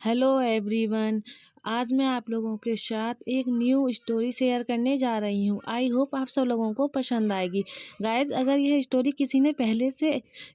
Hello everyone. आज मैं आप लोगों के साथ एक न्यू स्टोरी शेयर करने जा रही हूँ। आई होप आप सब लोगों को पसंद आएगी। गाइज, अगर यह स्टोरी किसी ने पहले से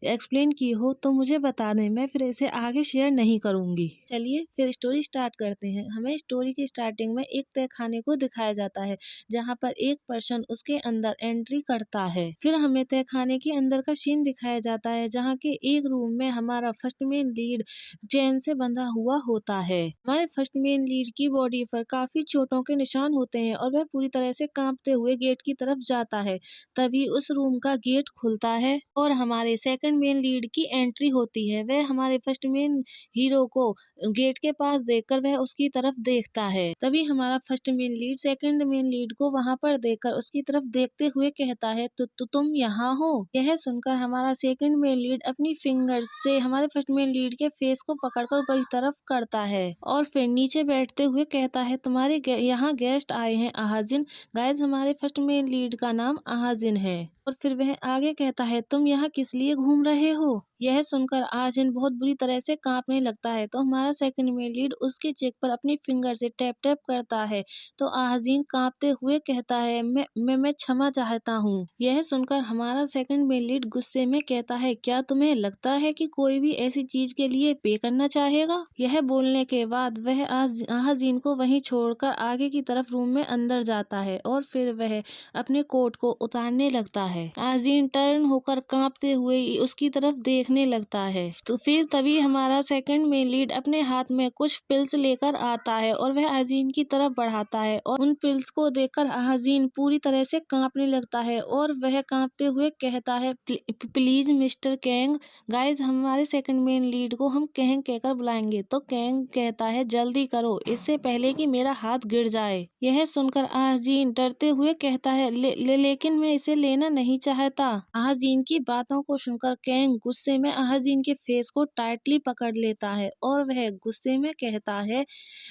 एक्सप्लेन की हो तो मुझे बता दें, मैं फिर इसे आगे शेयर नहीं करूँगी। चलिए फिर स्टोरी स्टार्ट करते हैं। हमें स्टोरी की स्टार्टिंग में एक तहखाने को दिखाया जाता है जहाँ पर एक पर्सन उसके अंदर एंट्री करता है। फिर हमें तहखाने के अंदर का सीन दिखाया जाता है जहाँ के एक रूम में हमारा फर्स्ट मेन लीड चैन से बंधा हुआ होता है। हमारे फर्स्ट मेन लीड की बॉडी पर काफी चोटों के निशान होते हैं और वह पूरी तरह से कांपते हुए गेट की तरफ जाता है। तभी उस रूम का गेट खुलता है और हमारे सेकंड मेन लीड की एंट्री होती है। वह हमारे फर्स्ट मेन हीरो को गेट के पास देखकर वह उसकी तरफ देखता है। तभी हमारा first main lead second main lead को वहां पर देखकर उसकी तरफ देखते हुए कहता है, तो तुम यहाँ हो। यह सुनकर हमारा सेकंड मेन लीड अपनी फिंगर से हमारे फर्स्ट मेन लीड के फेस को पकड़कर ऊपर की तरफ करता है और फिर नीचे बैठते हुए कहता है, तुम्हारे यहाँ गेस्ट आए हैं आहाजिन। गाइज, हमारे फर्स्ट मेन लीड का नाम आहाजिन है। और फिर वह आगे कहता है, तुम यहाँ किस लिए घूम रहे हो। यह सुनकर आहाजिन बहुत बुरी तरह से कांपने लगता है तो हमारा सेकंड मेन लीड उसके चेक पर अपनी फिंगर से टैप टैप करता है तो आहाजिन कांपते हुए कहता है, मैं क्षमा चाहता हूँ। यह सुनकर हमारा सेकंड मेन लीड गुस्से में कहता है, क्या तुम्हें लगता है कि कोई भी ऐसी चीज के लिए पे करना चाहेगा। यह बोलने के बाद वह आहाजिन को वहीं छोड़कर आगे की तरफ रूम में अंदर जाता है और फिर वह अपने कोट को उतारने लगता है। आहाजिन टर्न होकर कांपते हुए उसकी तरफ देखने लगता है तो फिर तभी हमारा सेकंड मेन लीड अपने हाथ में कुछ पिल्स लेकर आता है और वह आहाजिन की तरफ बढ़ाता है और उन पिल्स को देखकर आहाजिन पूरी तरह से कांपने लगता है और वह कांपते हुए कहता है, प्लीज मिस्टर कैंग। गाइज, हमारे सेकंड मेन लीड को हम कैंग कहकर बुलाएंगे तो कैंग कहता है, जल्दी करो इससे पहले कि मेरा हाथ गिर जाए। यह सुनकर आहाजिन डरते हुए कहता है, लेकिन मैं इसे लेना नहीं चाहता। आहाजिन की बातों को सुनकर कैंग गुस्से में आहाजिन के फेस को टाइटली पकड़ लेता है और वह गुस्से में कहता है,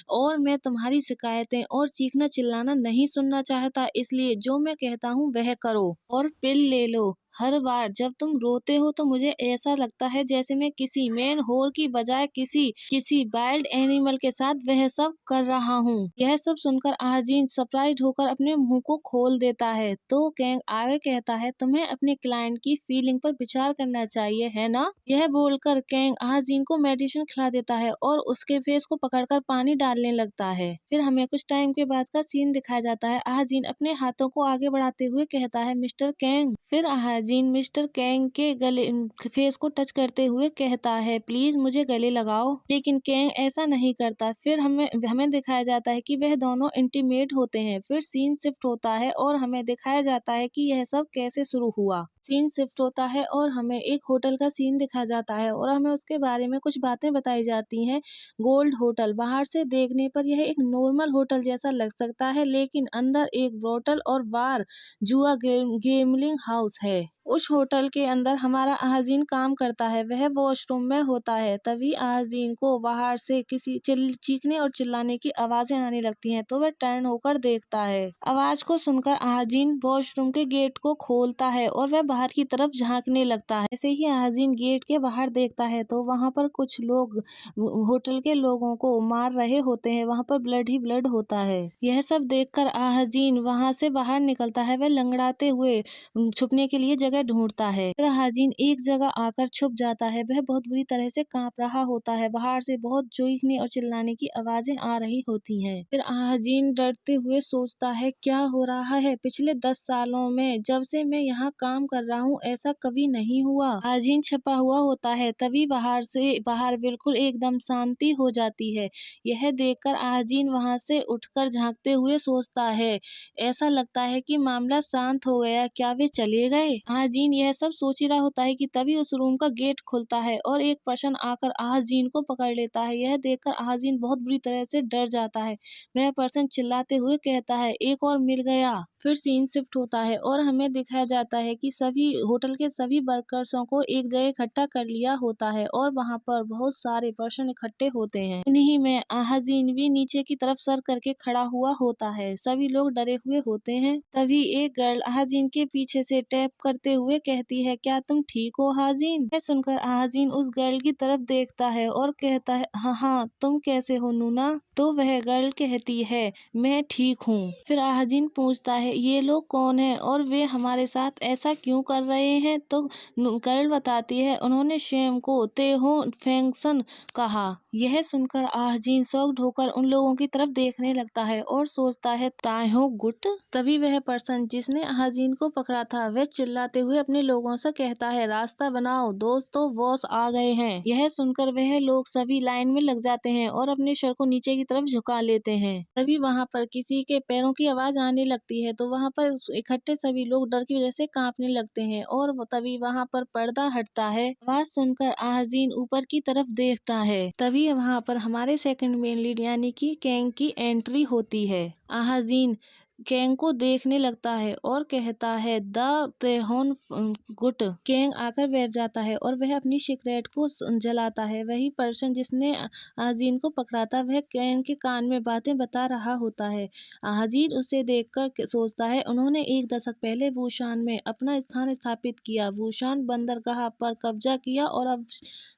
और मैं तुम्हारी शिकायतें और चीखना चिल्लाना नहीं सुनना चाहता, इसलिए जो मैं कहता हूँ वह करो और पिल ले लो। हर बार जब तुम रोते हो तो मुझे ऐसा लगता है जैसे मैं किसी मैन होर की बजाय किसी वाइल्ड एनिमल के साथ वह सब कर रहा हूँ। यह सब सुनकर आहाजिन सरप्राइज होकर अपने मुंह को खोल देता है तो कैंग आगे कहता है, तुम्हें अपने क्लाइंट की फीलिंग पर विचार करना चाहिए, है ना। यह बोलकर कैंग आहाजिन को मेडिसिन खिला देता है और उसके फेस को पकड़कर पानी डालने लगता है। फिर हमें कुछ टाइम के बाद का सीन दिखाया जाता है। आहाजिन अपने हाथों को आगे बढ़ाते हुए कहता है, मिस्टर कैंग। फिर आहाजिन मिस्टर कैंग के गले फेस को टच करते हुए कहता है, प्लीज मुझे गले लगाओ, लेकिन कैंग ऐसा नहीं करता। फिर हमें दिखाया जाता है कि वह दोनों इंटीमेट होते हैं। फिर सीन शिफ्ट होता है और हमें दिखाया जाता है कि यह सब कैसे शुरू हुआ। सीन शिफ्ट होता है और हमें एक होटल का सीन दिखा जाता है और हमें उसके बारे में कुछ बातें बताई जाती हैं। Gold hotel. बाहर से देखने पर यह एक नॉर्मल होटल जैसा लग सकता है, लेकिन अंदर एक ब्रोटल और बार जुआ गेमलिंग हाउस है। उस होटल के अंदर हमारा आहाजिन काम करता है। वह वॉशरूम में होता है। तभी आहाजिन को बाहर से किसी चीखने और चिल्लाने की आवाजें आने लगती हैं तो वह टर्न होकर देखता है। आवाज को सुनकर आहाजिन वॉशरूम के गेट को खोलता है और वह बाहर की तरफ झांकने लगता है। जैसे ही आहाजिन गेट के बाहर देखता है तो वहाँ पर कुछ लोग होटल के लोगों को मार रहे होते हैं। वहाँ पर ब्लड ही ब्लड होता है। यह सब देखकर आहाजिन वहाँ से बाहर निकलता है। वह लंगड़ाते हुए छुपने के लिए जगह ढूंढता है। फिर आहाजिन एक जगह आकर छुप जाता है। वह बहुत बुरी तरह से कांप रहा होता है। बाहर से बहुत चीखने और चिल्लाने की आवाजें आ रही होती हैं। फिर आहाजिन डरते हुए सोचता है, क्या हो रहा है। पिछले 10 सालों में जब से मैं यहाँ काम कर रहा हूँ ऐसा कभी नहीं हुआ। आहाजिन छपा हुआ होता है। तभी बाहर बिल्कुल एकदम शांति हो जाती है। यह देखकर आहाजिन वहाँ से उठकर झांकते हुए सोचता है, ऐसा लगता है कि मामला शांत हो गया, क्या वे चले गए। आहाजिन यह सब सोच ही रहा होता है कि तभी उस रूम का गेट खुलता है और एक पर्सन आकर आहाजिन को पकड़ लेता है। यह देखकर आहाजिन बहुत बुरी तरह से डर जाता है। वह पर्सन चिल्लाते हुए कहता है, एक और मिल गया। फिर सीन शिफ्ट होता है और हमें दिखाया जाता है कि सभी होटल के सभी वर्कर्सों को एक जगह इकट्ठा कर लिया होता है और वहाँ पर बहुत सारे पर्सन इकट्ठे होते हैं। उन्हीं में आहाजीन भी नीचे की तरफ सर करके खड़ा हुआ होता है। सभी लोग डरे हुए होते हैं। तभी एक गर्ल आहाजीन के पीछे से टैप करते हुए कहती है, क्या तुम ठीक हो आहाजीन? यह सुनकर आहाजीन उस गर्ल की तरफ देखता है और कहता है, हाँ हाँ, तुम कैसे हो नूना? तो वह गर्ल कहती है, मैं ठीक हूँ। फिर आहाजीन पूछता है, ये लोग कौन है और वे हमारे साथ ऐसा क्यों कर रहे हैं? तो गर्ल बताती है, उन्होंने शैम को तेहो फैंक्शन कहा। यह सुनकर आहाजीन शॉक्ड होकर उन लोगों की तरफ देखने लगता है और सोचता है, ताहो गुट। तभी वह पर्सन जिसने आहाजीन को पकड़ा था वह चिल्लाते हुए अपने लोगों से कहता है, रास्ता बनाओ दोस्तों, बॉस आ गए हैं। यह सुनकर वह लोग सभी लाइन में लग जाते हैं और अपने सर को नीचे की तरफ झुका लेते हैं। तभी वहाँ पर किसी के पैरों की आवाज आने लगती है, तो वहाँ पर इकट्ठे सभी लोग डर की वजह से कांपने लगते हैं और तभी वहाँ पर पर्दा हटता है। आवाज सुनकर आहाजीन ऊपर की तरफ देखता है। तभी वहाँ पर हमारे सेकंड मेन लीड यानी कि कैंग की एंट्री होती है। आहाजीन कैंग को देखने लगता है और कहता है, द तेहोन गुट। कैंग आकर बैठ जाता है और वह अपनी सिगरेट को जलाता है। वही पर्सन जिसने आहाजीन को पकड़ा था वह कैंग के कान में बातें बता रहा होता है। आहाजीन उसे देखकर सोचता है, उन्होंने 1 दशक पहले वुशान में अपना स्थान स्थापित किया, वुशान बंदरगाह पर कब्जा किया और अब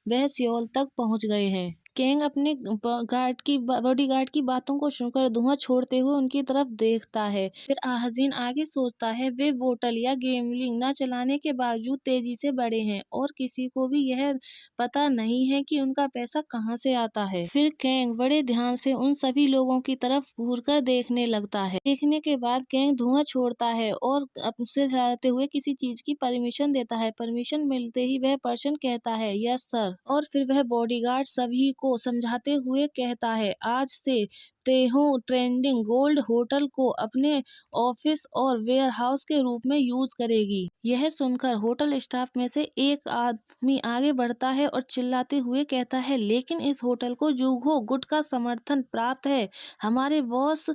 वह सियोल तक पहुंच गए हैं। कैंग अपने बॉडीगार्ड की बातों को सुनकर धुआं छोड़ते हुए उनकी तरफ देखता है। फिर आहाजीन आगे सोचता है, वे बोतल या गेमलिंग न चलाने के बावजूद तेजी से बढ़े हैं और किसी को भी यह पता नहीं है कि उनका पैसा कहाँ से आता है। फिर कैंग बड़े ध्यान से उन सभी लोगों की तरफ घूरकर देखने लगता है। देखने के बाद कैंग धुआं छोड़ता है और सिर हिलाते हुए किसी चीज की परमिशन देता है। परमिशन मिलते ही वह पर्सन कहता है, यस सर। और फिर वह बॉडीगार्ड सभी को समझाते हुए कहता है, आज से तेहो ट्रेंडिंग गोल्ड होटल को अपने ऑफिस और वेयर हाउस के रूप में यूज करेगी। यह सुनकर होटल स्टाफ में से एक आदमी आगे बढ़ता है और चिल्लाते हुए कहता है, लेकिन इस होटल को जूहो गुट का समर्थन प्राप्त है, हमारे बॉस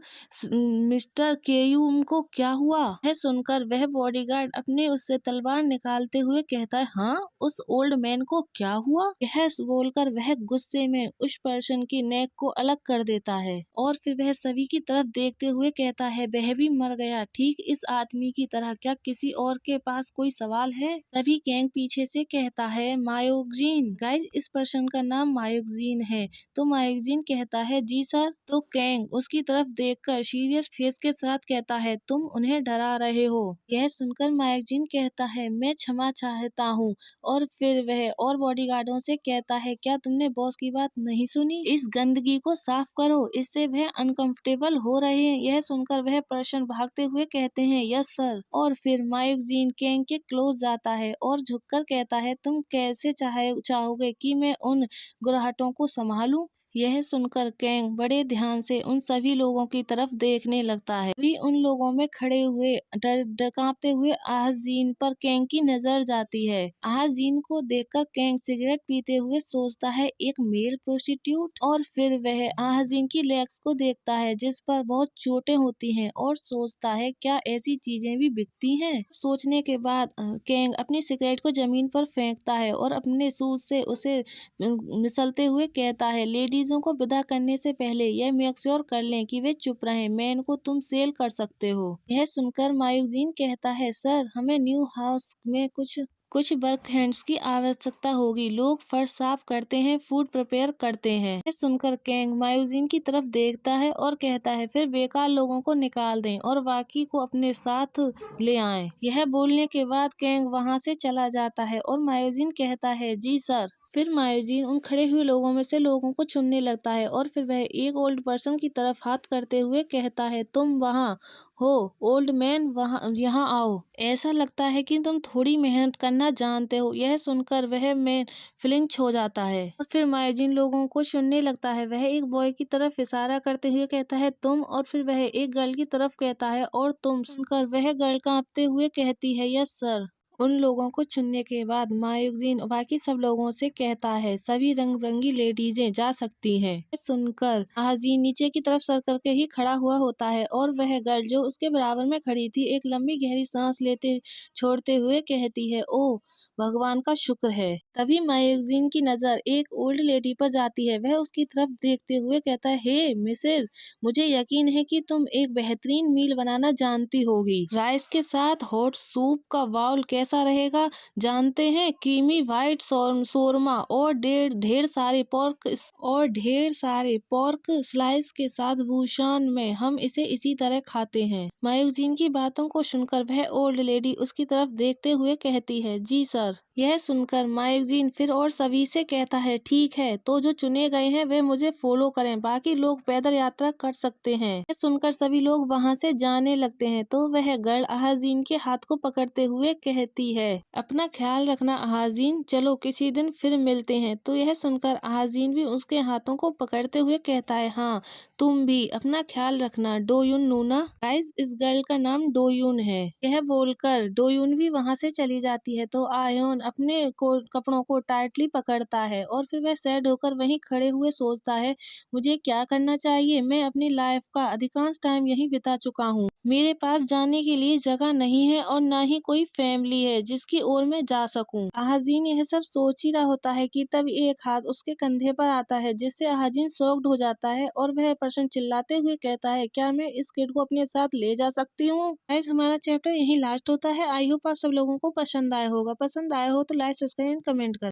मिस्टर केयूम को क्या हुआ? यह सुनकर वह बॉडीगार्ड अपने उससे तलवार निकालते हुए कहता है, हाँ, उस ओल्ड मैन को क्या हुआ? यह बोलकर वह गुस्से में उस पर्सन की नेक को अलग कर देता है और फिर वह सभी की तरफ देखते हुए कहता है, वह भी मर गया ठीक इस आदमी की तरह। क्या किसी और के पास कोई सवाल है? तभी कैंग पीछे से कहता है, मायोक्जीन। गाइस, इस पर्सन का नाम मायोक्जीन है। तो मायोक्जीन कहता है, जी सर। तो कैंग उसकी तरफ देखकर सीरियस फेस के साथ कहता है, तुम उन्हें डरा रहे हो। यह सुनकर मायोक्जीन कहता है, मैं क्षमा चाहता हूँ। और फिर वह और बॉडीगार्डों से कहता है, क्या तुमने बॉस की बात नहीं सुनी? इस गंदगी को साफ करो, इससे वह अनकंफर्टेबल हो रहे हैं। यह सुनकर वह पर्सन भागते हुए कहते हैं, यस सर। और फिर मायोक्जीन कैंग के क्लोज जाता है और झुककर कहता है, तुम कैसे चाहोगे कि मैं उन गुराहटों को संभालूं? यह सुनकर कैंग बड़े ध्यान से उन सभी लोगों की तरफ देखने लगता है। भी उन लोगों में खड़े हुए कांपते हुए आहाजीन पर कैंग की नजर जाती है। आहाजीन को देखकर कैंग सिगरेट पीते हुए सोचता है, एक मेल प्रोस्टिट्यूट। और फिर वह आहाजीन की लेग्स को देखता है जिस पर बहुत चोटें होती हैं और सोचता है, क्या ऐसी चीजें भी बिकती हैं? सोचने के बाद कैंग अपनी सिगरेट को जमीन पर फेंकता है और अपने शूज से उसे मिसलते हुए कहता है, लेडीजों को विदा करने से पहले यह मेक श्योर कर लें कि वे चुप रहें, मैन को तुम सेल कर सकते हो। यह सुनकर मायूजीन कहता है, सर, हमें न्यू हाउस में कुछ वर्क हैंड्स की आवश्यकता होगी। लोग फर्श साफ करते हैं, फूड प्रिपेयर करते हैं। यह सुनकर कैंग मायूजीन की तरफ देखता है और कहता है, फिर बेकार लोगों को निकाल दें और बाकी को अपने साथ ले आएं। यह बोलने के बाद कैंग वहां से चला जाता है और मायूजीन कहता है, जी सर। फिर मायूजीन उन खड़े हुए लोगों में से लोगों को चुनने लगता है और फिर वह एक ओल्ड पर्सन की तरफ हाथ करते हुए कहता है, तुम वहाँ हो ओल्ड मैन, वहाँ यहाँ आओ। ऐसा लगता है कि तुम थोड़ी मेहनत करना जानते हो। यह सुनकर वह मैन फ्लिंच हो जाता है और फिर मायूजीन लोगों को चुनने लगता है। वह एक बॉय की तरफ इशारा करते हुए कहता है, तुम। और फिर वह एक गर्ल की तरफ कहता है, और तुम। सुनकर वह गर्ल कांपते हुए कहती है, यस सर। उन लोगों को चुनने के बाद मायूजीन बाकी सब लोगों से कहता है सभी रंग बिरंगी लेडीजें जा सकती हैं। ये सुनकर हाजीन नीचे की तरफ सर करके ही खड़ा हुआ होता है और वह गर्ल जो उसके बराबर में खड़ी थी एक लंबी गहरी सांस लेते छोड़ते हुए कहती है, ओ भगवान का शुक्र है। तभी मायूजीन की नजर एक ओल्ड लेडी पर जाती है। वह उसकी तरफ देखते हुए कहता है, हे मिसेज, मुझे यकीन है कि तुम एक बेहतरीन मील बनाना जानती होगी। राइस के साथ हॉट सूप का बाउल कैसा रहेगा जानते हैं? क्रीमी व्हाइट शोरमा और ढेर सारे पोर्क स्लाइस के साथ बुशान में हम इसे इसी तरह खाते हैं। मायूजीन की बातों को सुनकर वह ओल्ड लेडी उसकी तरफ देखते हुए कहती है, जी सर। यह सुनकर मायूजीन फिर और सभी से कहता है, ठीक है, तो जो चुने गए हैं वे मुझे फॉलो करें, बाकी लोग पैदल यात्रा कर सकते हैं। यह सुनकर सभी लोग वहां से जाने लगते हैं। तो वह गर्ल अहाजीन के हाथ को पकड़ते हुए कहती है, अपना ख्याल रखना अहाजीन, चलो किसी दिन फिर मिलते हैं। तो यह सुनकर अहाजीन भी उसके हाथों को पकड़ते हुए कहता है, हाँ तुम भी अपना ख्याल रखना, डोयुन नूना। गाइस, इस गर्ल का नाम डोयुन है। यह बोलकर डोयुन भी वहां से चली जाती है। तो आयोन अपने कपड़ों को टाइटली पकड़ता है और फिर वह सैड होकर वहीं खड़े हुए सोचता है, मुझे क्या करना चाहिए? मैं अपनी लाइफ का अधिकांश टाइम यहीं बिता चुका हूँ। मेरे पास जाने के लिए जगह नहीं है और न ही कोई फैमिली है जिसकी ओर मैं जा सकूं। अहाजीन यह सब सोच ही रहा होता है कि तब एक हाथ उसके कंधे पर आता है जिससे अहाजीन शॉक्ड हो जाता है और वह पर्सन चिल्लाते हुए कहता है, क्या मैं इस किड को अपने साथ ले जा सकती हूँ? गाइस, हमारा चैप्टर यहीं लास्ट होता है। आई होप आप सब लोगों को पसंद आया होगा। पसंद आया हो तो लाइक, सब्सक्राइब एंड कमेंट कर।